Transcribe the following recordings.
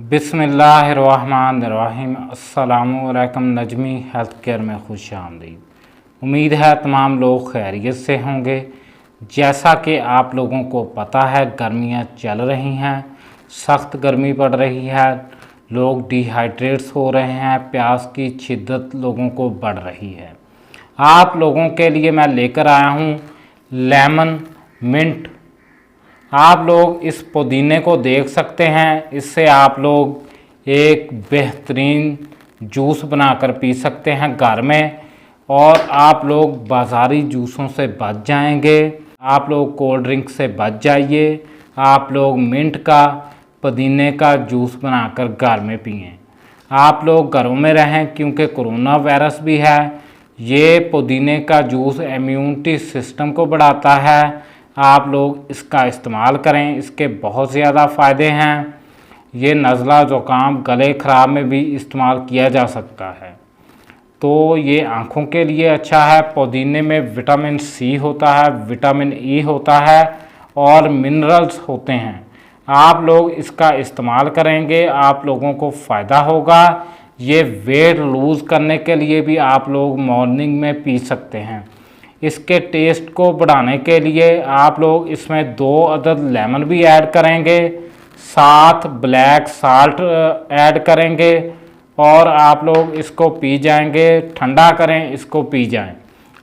बिस्मिल्लाहिर्रहमानिर्रहीम। अस्सलामुअलैकुम। Najmi health care में खुश आमदीद। उम्मीद है तमाम लोग खैरियत से होंगे। जैसा कि आप लोगों को पता है गर्मियां चल रही हैं, सख्त गर्मी पड़ रही है, लोग डिहाइड्रेट्स हो रहे हैं, प्यास की शिद्दत लोगों को बढ़ रही है। आप लोगों के लिए मैं लेकर आया हूँ लेमन मिंट। आप लोग इस पुदीने को देख सकते हैं, इससे आप लोग एक बेहतरीन जूस बनाकर पी सकते हैं घर में, और आप लोग बाज़ारी जूसों से बच जाएंगे। आप लोग कोल्ड ड्रिंक से बच जाइए। आप लोग मिंट का, पुदीने का जूस बनाकर घर में पिएं। आप लोग घरों में रहें क्योंकि कोरोना वायरस भी है। ये पुदीने का जूस इम्यूनिटी सिस्टम को बढ़ाता है। आप लोग इसका इस्तेमाल करें, इसके बहुत ज़्यादा फ़ायदे हैं। ये नज़ला ज़ुकाम गले ख़राब में भी इस्तेमाल किया जा सकता है। तो ये आँखों के लिए अच्छा है। पुदीने में विटामिन सी होता है, विटामिन ई होता है और मिनरल्स होते हैं। आप लोग इसका इस्तेमाल करेंगे, आप लोगों को फ़ायदा होगा। ये वेट लूज़ करने के लिए भी आप लोग मॉर्निंग में पी सकते हैं। इसके टेस्ट को बढ़ाने के लिए आप लोग इसमें 2 अदद लेमन भी ऐड करेंगे, साथ ब्लैक साल्ट ऐड करेंगे, और आप लोग इसको पी जाएंगे। ठंडा करें, इसको पी जाएं।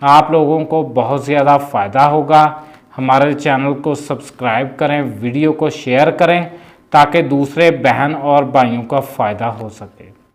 आप लोगों को बहुत ज़्यादा फ़ायदा होगा। हमारे चैनल को सब्सक्राइब करें, वीडियो को शेयर करें ताकि दूसरे बहन और भाइयों का फ़ायदा हो सके।